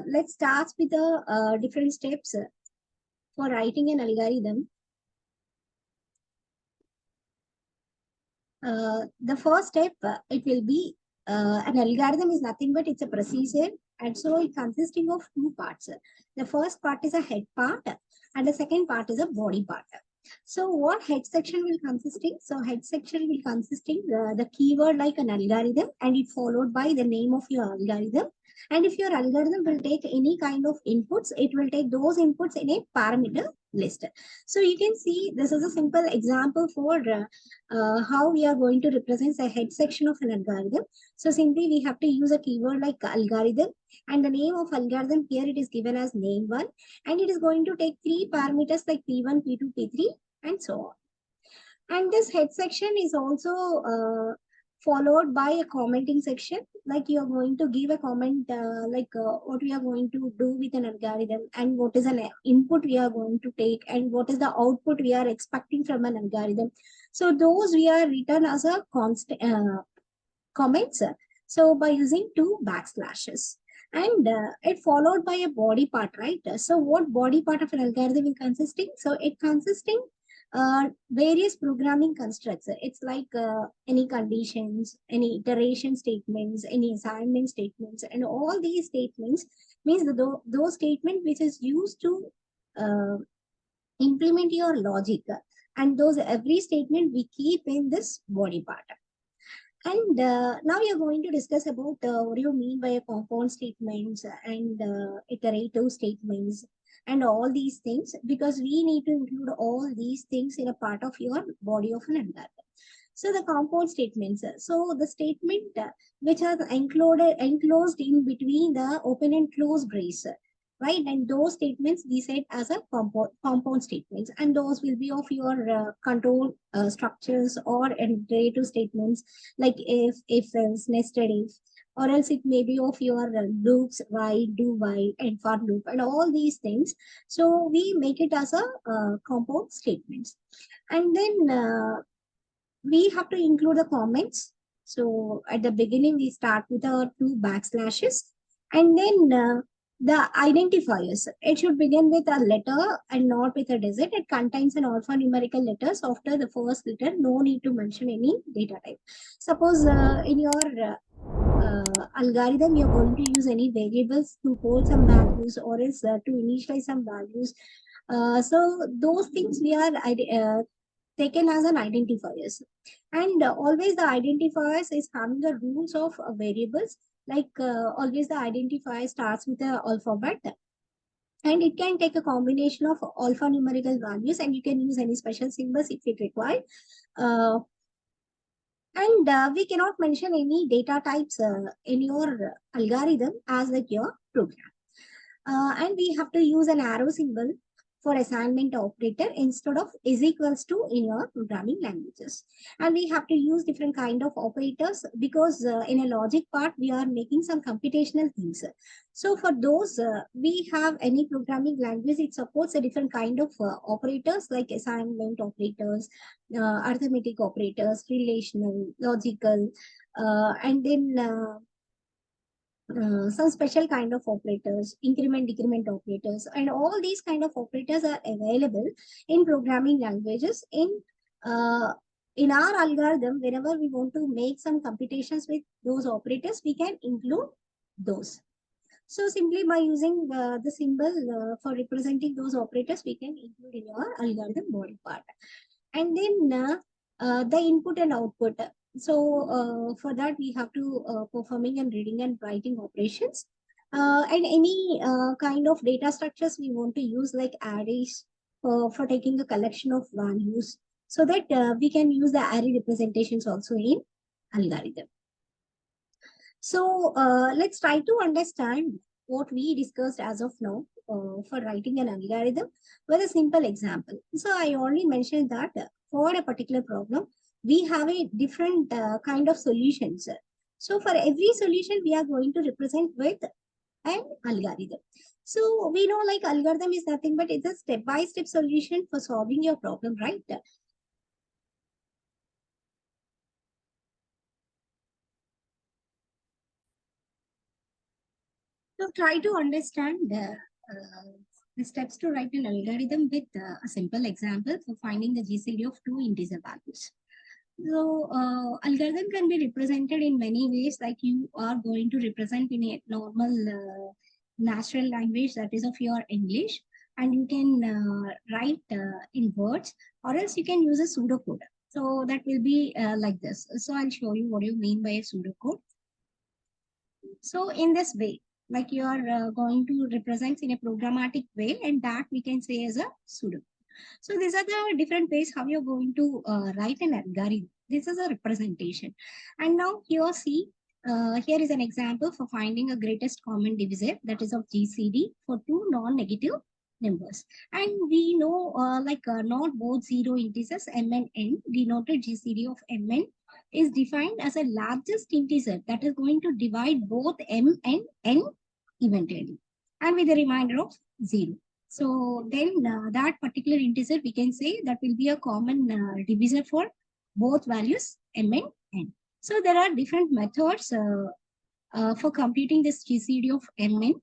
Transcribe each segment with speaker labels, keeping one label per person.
Speaker 1: let's start with the different steps for writing an algorithm. The first step, it will be an algorithm is nothing but it's a procedure, and so it consisting of two parts. The first part is a head part, and the second part is a body part. So what head section will consisting? So head section will consisting the keyword like an algorithm, and it followed by the name of your algorithm. And if your algorithm will take any kind of inputs, it will take those inputs in a parameter list. So you can see this is a simple example for how we are going to represent the head section of an algorithm. So simply we have to use a keyword like algorithm, and the name of algorithm here it is given as name1, and it is going to take three parameters like p1, p2, p3, and so on. And this head section is also followed by a commenting section, like you are going to give a comment what we are going to do with an algorithm, and what is an input we are going to take, and what is the output we are expecting from an algorithm. So those we are written as a constant comments. So by using two backslashes, and it followed by a body part, right? So what body part of an algorithm will consisting? So it consisting various programming constructs. It's like any conditions, any iteration statements, any assignment statements, and all these statements means those statements which is used to uh, implement your logic, and those every statement we keep in this body part. And now we are going to discuss about what do you mean by a compound statements and iterative statements and all these things, because we need to include all these things in a part of your body of an algorithm. So the compound statements. So the statement which are enclosed in between the open and close brace, right? And those statements we said as a compound statements, and those will be of your control structures or iterative statements like if else, nested if, or else it may be of your loops, while, do while, and for loop, and all these things. So we make it as a compound statements, and then we have to include the comments. So at the beginning, we start with our two backslashes, and then the identifiers. It should begin with a letter and not with a digit. It contains an alphanumerical letters after the first letter. No need to mention any data type. Suppose in your algorithm, you're going to use any variables to hold some values, or else to initialize some values. So those things we are taken as an identifiers, and always the identifiers is having the rules of variables, like always the identifier starts with the alphabet, and it can take a combination of alphanumerical values, and you can use any special symbols if it required. uh, and we cannot mention any data types in your algorithm as like your program. And we have to use an arrow symbol for assignment operator instead of is equals to in your programming languages. And we have to use different kind of operators, because in a logic part, we are making some computational things. So for those, we have any programming language, it supports a different kind of operators like assignment operators, arithmetic operators, relational, logical, and then some special kind of operators, increment, decrement operators, and all these kind of operators are available in programming languages. Uh, in our algorithm, whenever we want to make some computations with those operators, we can include those. So simply by using the symbol for representing those operators, we can include in our algorithm body part. And then the input and output. So for that, we have to performing and reading and writing operations. And any kind of data structures we want to use, like arrays for taking a collection of values, so that we can use the array representations also in algorithm. So let's try to understand what we discussed as of now for writing an algorithm with a simple example. So I already mentioned that for a particular problem, we have a different kind of solutions. So for every solution, we are going to represent with an algorithm. So we know like algorithm is nothing but it's a step-by-step solution for solving your problem, right? So So try to understand the steps to write an algorithm with a simple example for finding the GCD of two integer values. So algorithm can be represented in many ways, like you are going to represent in a normal natural language, that is of your English, and you can write in words, or else you can use a pseudocode. So that will be like this. So I'll show you what you mean by a pseudocode. So in this way, like you are going to represent in a programmatic way, and that we can say as a pseudo. So these are the different ways how you're going to write an algorithm. This is a representation. And now here see, here is an example for finding a greatest common divisor, that is of GCD for two non-negative numbers. And we know not both zero integers m and n denoted GCD of mn is defined as a largest integer that is going to divide both m and n eventually, and with a remainder of 0. So then that particular integer, we can say that will be a common divisor for both values m and n. So there are different methods for computing this GCD of mn.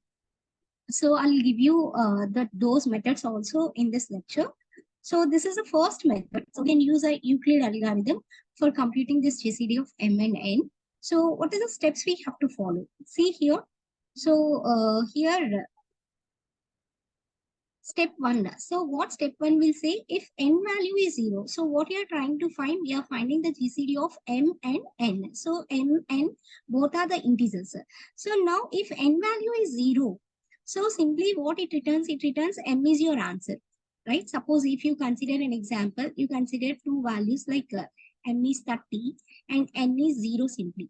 Speaker 1: So I'll give you those methods also in this lecture. So this is the first method. So we can use a Euclid algorithm for computing this GCD of m and n. So what are the steps we have to follow? See here. So here, step 1. So what step 1 will say, if n value is 0. So what you are trying to find, we are finding the GCD of m and n. So m and both are the integers. So now if n value is 0, so simply what it returns m is your answer, right? Suppose if you consider an example, you consider two values like m is 30 and n is 0 simply.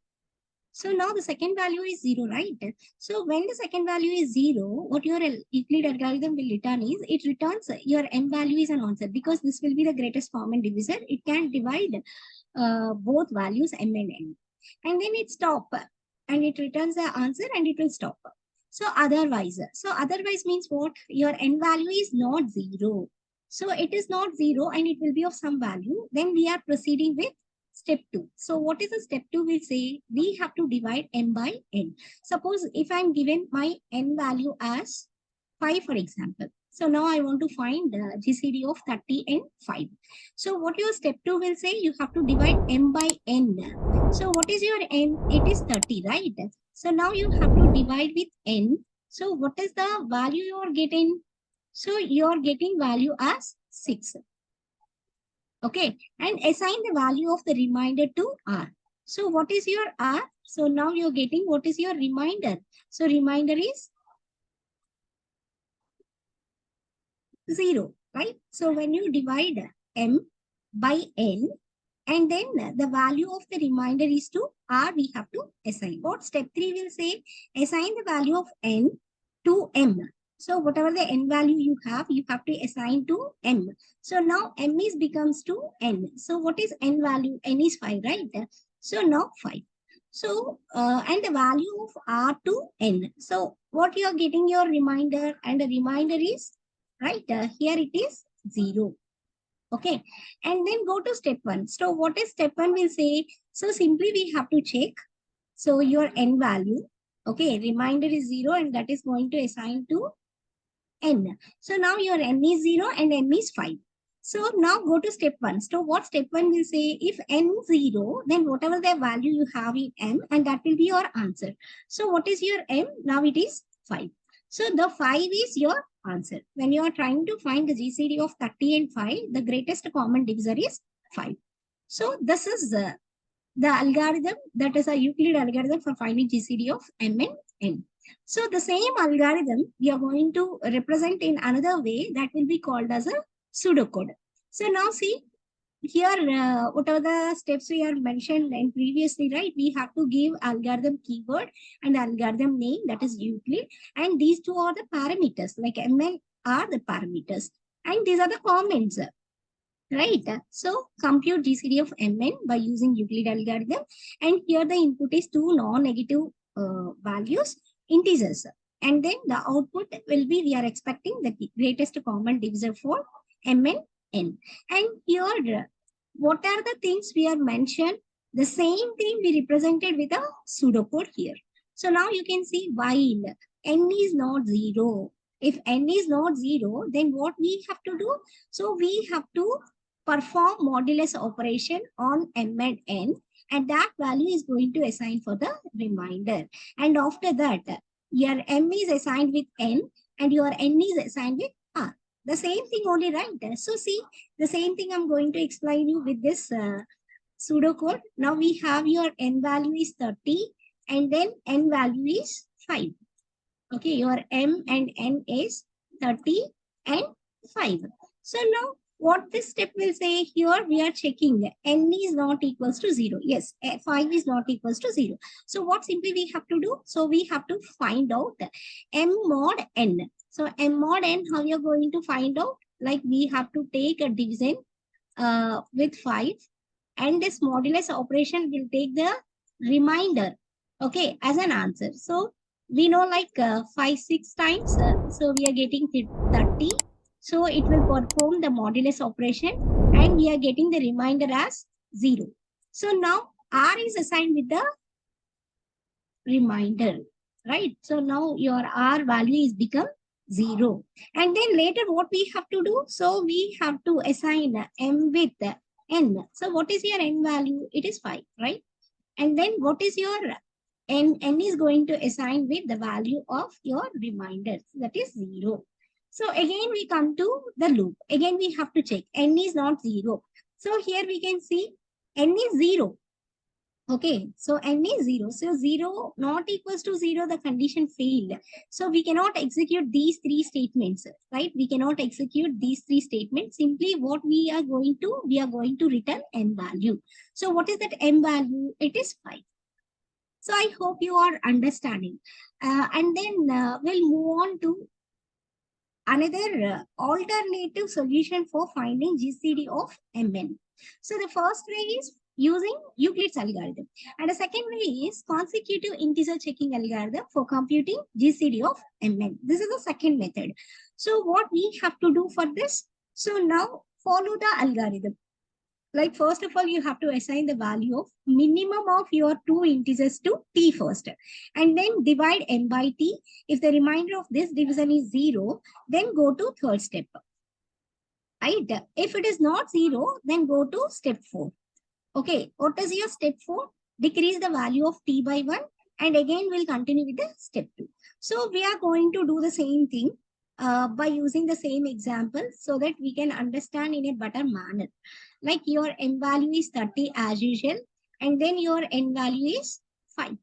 Speaker 1: So now the second value is 0, right? So when the second value is 0, what your Euclid algorithm will return is, it returns your m value is an answer, because this will be the greatest common divisor. It can divide both values m and n. And then it stop and it returns the answer and it will stop. So otherwise means what? Your n value is not 0. So it is not 0 and it will be of some value. Then we are proceeding with step 2. So what is the step 2 will say? We have to divide m by n. Suppose if I'm given my n value as 5, for example. So now I want to find the GCD of 30 and 5. So what your step 2 will say? You have to divide m by n. So what is your n? It is 30, right? So now you have to divide with n. So what is the value you are getting? So you are getting value as 6. Okay, and assign the value of the remainder to R. So what is your R? So now you're getting what is your remainder. So remainder is 0, right? So when you divide m by n, and then the value of the remainder is to R, we have to assign. What step 3 will say? Assign the value of n to m. So whatever the n value you have to assign to m. So now m is becomes to n. So what is n value? N is 5, right? So now 5. So and the value of R to n. So what you are getting your remainder, and the remainder is, right? Here it is 0. Okay, and then go to step 1. So what is step 1 will say? So simply we have to check. So your n value, okay, remainder is 0 and that is going to assign to n. So now your n is 0 and m is 5. So now go to step 1. So what step 1 will say? If n 0, then whatever the value you have in m, and that will be your answer. So what is your m? Now it is 5. So the 5 is your answer. When you are trying to find the GCD of 30 and 5, the greatest common divisor is 5. So this is the algorithm, that is a Euclid algorithm for finding GCD of m and n. So the same algorithm we are going to represent in another way, that will be called as a pseudocode. So now see, here whatever the steps we have mentioned and previously, right, we have to give algorithm keyword and algorithm name, that is Euclid, and these two are the parameters, like m and are the parameters, and these are the comments, right? So compute GCD of mn by using Euclid algorithm, and here the input is two non-negative values, integers, and then the output will be, we are expecting the greatest common divisor for m and n. And here, what are the things we are mentioned? The same thing we represented with a pseudocode here. So now you can see while. n is not 0. If n is not 0, then what we have to do? So we have to perform modulus operation on m and n, and that value is going to assign for the remainder. And after that, your m is assigned with n and your n is assigned with r. The same thing only, right? So see, the same thing I'm going to explain you with this pseudocode. Now we have your n value is 30 and then n value is 5. Okay, your m and n is 30 and 5. So now what this step will say here, we are checking n is not equals to 0. Yes, 5 is not equals to 0. So what simply we have to do? So we have to find out m mod n. So m mod n, how you're going to find out? Like we have to take a division with 5, and this modulus operation will take the remainder, okay, as an answer. So we know like 5, 6 times, so we are getting 30. So it will perform the modulus operation and we are getting the remainder as 0. So now R is assigned with the remainder, right? So now your R value is become 0. And then later what we have to do? So we have to assign M with N. So what is your N value? It is 5, right? And then what is your N? N is going to assign with the value of your remainder. That is 0. So again we come to the loop. Again we have to check. N is not 0. So here we can see N is 0. Okay, so n is 0. So 0 not equals to 0, the condition failed. So we cannot execute these 3 statements, right? We cannot execute these 3 statements. Simply what we are going to return n value. So what is that m value? It is 5. So I hope you are understanding. And then we'll move on to another alternative solution for finding GCD of Mn. So the first way is using Euclid's algorithm. And the second way is consecutive integer checking algorithm for computing GCD of Mn. This is the second method. So what we have to do for this? So now follow the algorithm. Like first of all, you have to assign the value of minimum of your 2 integers to t first. And then divide n by t. If the remainder of this division is 0, then go to third step. Right? If it is not 0, then go to step 4. Okay, what is your step 4? Decrease the value of t by 1. And again, we'll continue with the step 2. So we are going to do the same thing by using the same example so that we can understand in a better manner. Like your n value is 30 as usual, and then your n value is 5.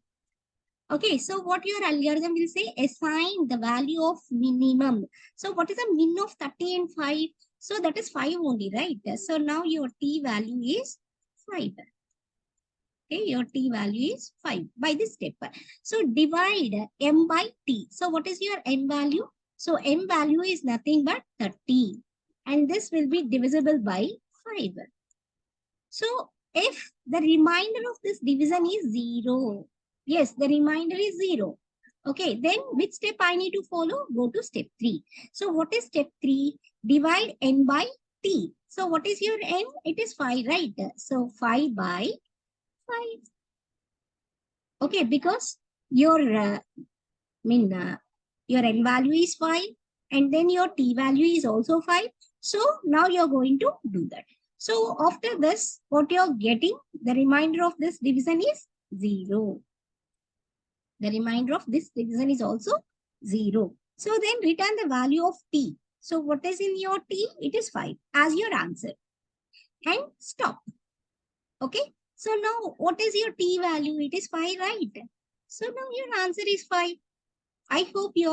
Speaker 1: Okay, so what your algorithm will say, assign the value of minimum. So what is the min of 30 and 5? So that is 5 only, right? So now your t value is 5. Okay, your t value is 5 by this step. So divide m by t. So what is your m value? So m value is nothing but 30. And this will be divisible by 5. So if the remainder of this division is 0, yes, the remainder is 0. Okay, then which step I need to follow? Go to step 3. So what is step 3? Divide n by t. So what is your n? It is 5, right? So 5 by 5. Okay, because your your n value is 5 and then your t value is also 5. So now you're going to do that. So after this, what you're getting, the remainder of this division is 0. The remainder of this division is also 0. So then return the value of t. So what is in your t? It is 5 as your answer. And stop. Okay. So now what is your t value? It is 5, right? So now your answer is 5. I hope you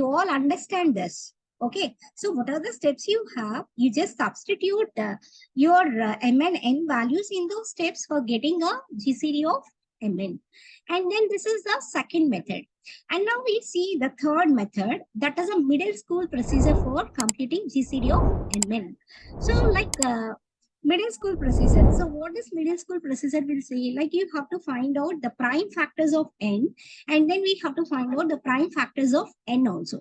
Speaker 1: all understand this. Okay, so what are the steps you have? You just substitute your m and n values in those steps for getting a GCD of mn. And then this is the second method. And now we see the third method, that is a middle school procedure for computing GCD of mn. So like middle school procedure. So what is middle school procedure will say? Like you have to find out the prime factors of n, and then we have to find out the prime factors of n also.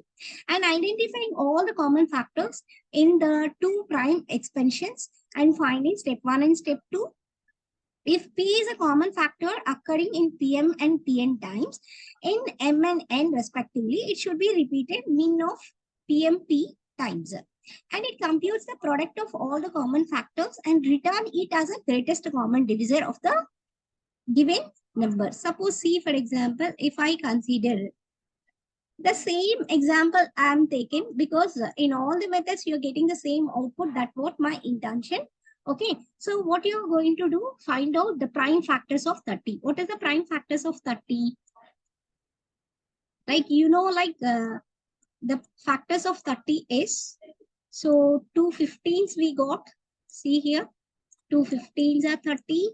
Speaker 1: And identifying all the common factors in the two prime expansions and finding step 1 and step 2 If P is a common factor occurring in PM and PN times, in M and N respectively, it should be repeated min of PMP times. And it computes the product of all the common factors and return it as a greatest common divisor of the given number. Suppose see, for example, if I consider the same example I am taking, because in all the methods you're getting the same output. That's what my intention. Okay, so what you're going to do, find out the prime factors of 30. What is the prime factors of 30? Like, like the factors of 30 is, so 2 15s we got. See here, 2 15s are 30.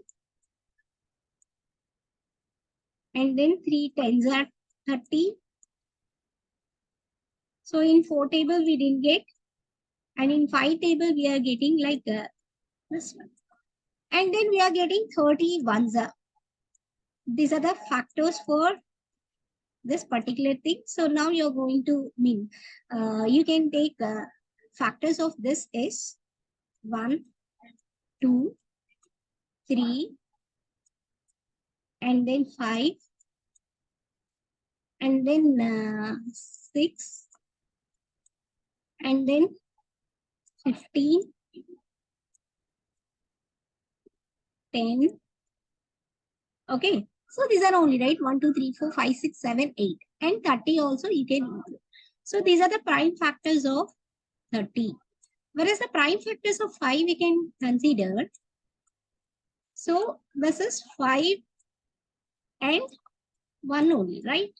Speaker 1: And then 3 10s are 30. So in 4 table we didn't get. And in 5 table we are getting like this one. And then we are getting 30 ones. These are the factors for this particular thing. So now you're going to mean, you can take factors of this is 1, 2, 3, and then 5, and then 6, and then 15, 10. Okay. So these are only, right? 1, 2, 3, 4, 5, 6, 7, 8. And 30 also you can include. So these are the prime factors of 30. Whereas the prime factors of 5 we can consider. So this is 5 and 1 only, right?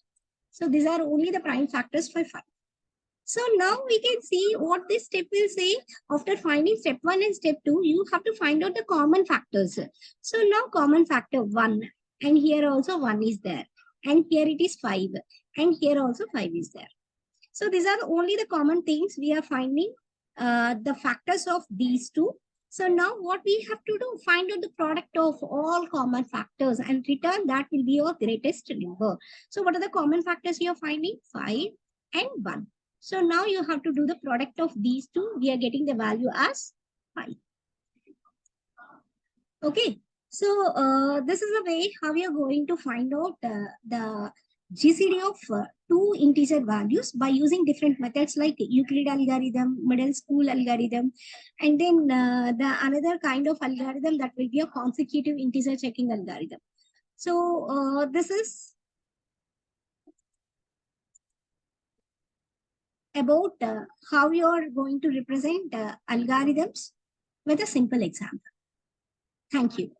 Speaker 1: So these are only the prime factors for 5. So now we can see what this step will say. After finding step 1 and step 2, you have to find out the common factors. So now common factor 1, and here also 1 is there. And here it is 5. And here also 5 is there. So these are only the common things we are finding, the factors of these two. So now what we have to do, find out the product of all common factors and return that will be your greatest number. So what are the common factors you are finding? 5 and 1. So now you have to do the product of these two. We are getting the value as 5. Okay. So this is the way how we are going to find out the GCD of two integer values by using different methods like Euclid algorithm, middle school algorithm, and then the another kind of algorithm that will be a consecutive integer checking algorithm. So this is about how you are going to represent algorithms with a simple example. Thank you.